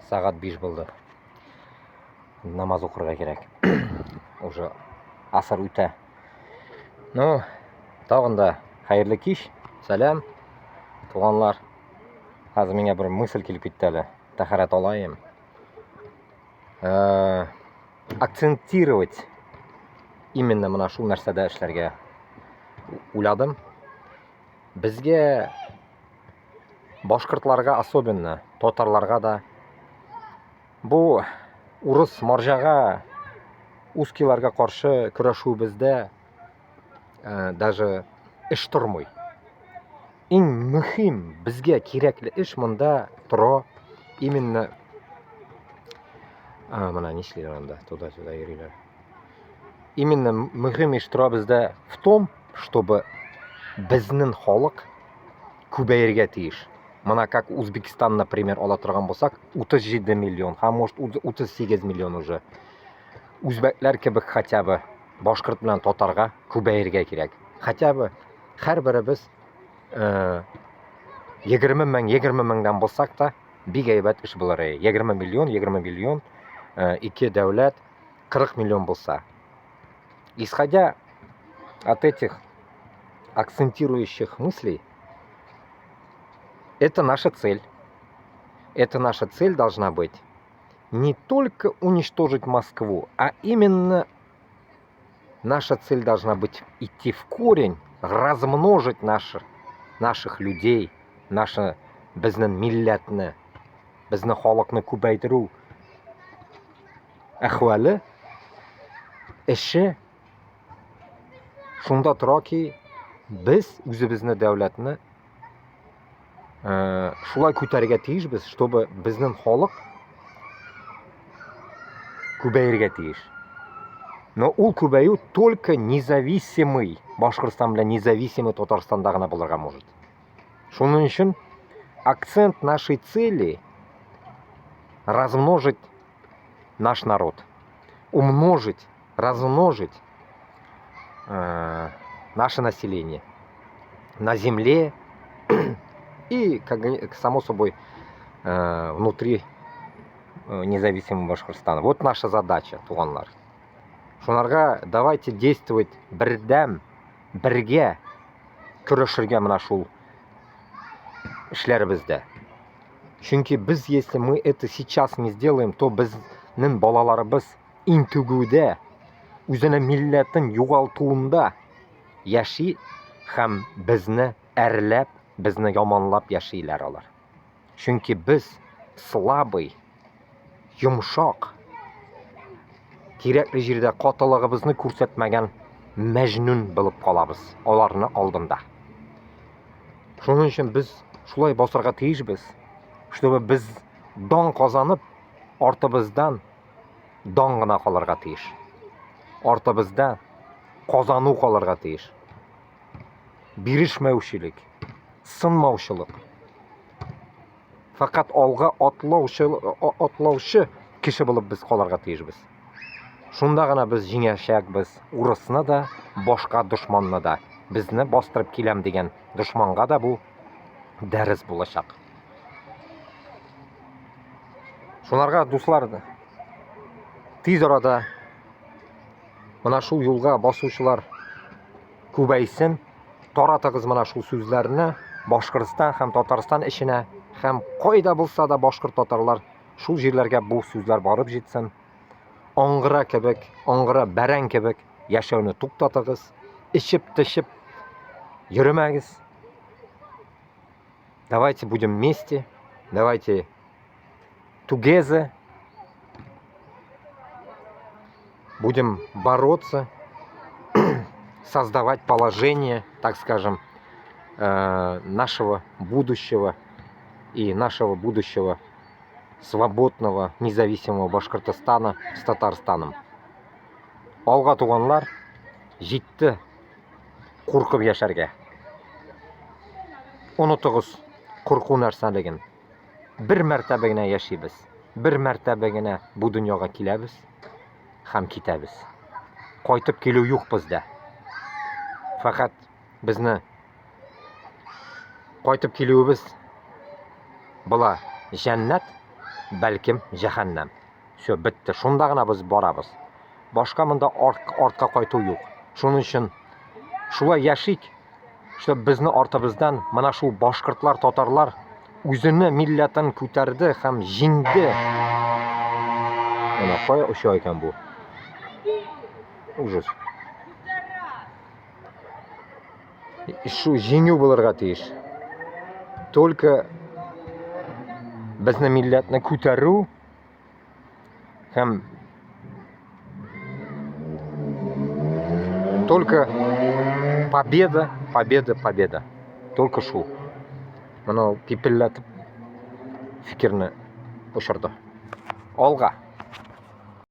Сағат 5 болды. Намаз оқырға керек. Уже асыр үтә. Ну, тағында қайырлы кеш. Сәлем, туғанлар. Қазір меңа бір мысль келіп кетті әлі. Тахарат алайым. Акцентировать именно мына шул нәрсәдә эшләргә уйладым. Безгә, башкортларга особенно, татарларга да бу урыс марҗага, ускиларга каршы көрәшүебездә даже эш тормый. Иң мөһим, безгә кирәкле эш монда тора именно мына нишлиләр анда, туда-сюда йөриләр. Именно мөһим эш тора бездә в том, чтобы безнең халык күбәергә тиеш. Мына как Узбекистан, например, ала торган булсак, 37 миллион, һәм может 38 миллион уже. Үзбәкләр кебек хотя бы башкорт белән татарга күбәергә кирәк. Хотя бы һәрберебез 20 меңдән булсак та бик әйбәт эш булыр. 20 миллион, 2 дәүләт 40 миллион булса. Исходя от этих акцентирующих мыслей, это наша цель. Эта наша цель должна быть не только уничтожить Москву, а именно наша цель должна быть идти в корень, размножить наших людей, безнең милләтне, безнең халыкны күбәйтерү әхвәле, эше шунда тора ки, без үзебезне дәүләтне шулай күтәрергә тиешбез, чтобы безнең халык күбәергә тиеш. Но ул күбәю только независимый Башкортстан белән независимый Татарстанда гына булырга может. Шуның өчен акцент нашей цели размножить наш народ, умножить, размножить наше население на земле и, как само собой, внутри независимого Башкортостана. Вот наша задача, туганлар. Шунарга давайте действовать бердәм, бергә көрәшергә менә шул эшләребездә. Чөнки без, если мы это сейчас не сделаем, то безнең балаларыбыз интегүдә, үзенең милләтен югалтуында яши һәм безне әрләп, безне яманлап яшиләр алар. Чөнки без слабый, йомшак, кирәкле җирдә катылыгыбызны күрсәтмәгән мәҗнүн булып калабыз аларны алдында. Шуның өчен без шулай басырга тиешбез, чтобы без дан казанып, артыбыздан дан гына калырга тиеш. Артыбызда казану калырга тиеш. Бирешмәүчелек, сынмаучылык. Фақат алга атлаучы кеше булып без калырга тиешбез. Шунда гына без җиңәчәкбез урысны да, башка дошманны да. Безне бастырып киләм дигән дошманга да бу дәрес булачак. Шунарга, дуслар, тиз арада мына шул юлга басучылар күбәйсен, таратыгыз мына шул сүзләрне Башкортстан һәм Татарстан эченә, һәм кайда булса да башкорт татарлар шул җирләргә бу сүзләр барып җитсен. Аңгыра кебек, аңгыра бәрән кебек яшәүне туктатыгыз, ичеп-тишеп йөрмәгез. Давайте будем вместе, давайте together, будем бороться, создавать положение, так скажем, нашего будущего и нашего будущего свободного, независимого Башкортостана с Татарстаном. Алга туганлар, җитте куркып яшәргә. Онытыгыз курку нәрсәлеген. Бер мәртәбә генә яшибез. Бер мәртәбә генә бу дөньяга киләбез һәм китәбез. Кайтып килү юк бездә. Фақат безне кайтып килүебез була jannat, balkim jahannam. Shu bitti. Shunda g'ana biz boramiz. Boshqa bunda ortga qaytuv yo'q. Shuning uchun shulay yashik. Shu bizni ortimizdan mana shu boshqirtlar, totarlar o'zini millatini ko'tardi, ham jingdi. Mana qo'y o'sha ekan bu. Ужас. Shu jingu bo'larga tegish. Только bizni millatni ko'taruv ham только победа, победа, победа. Только shu. Mana pipillatib fikrni o'shirdi. Olg'a.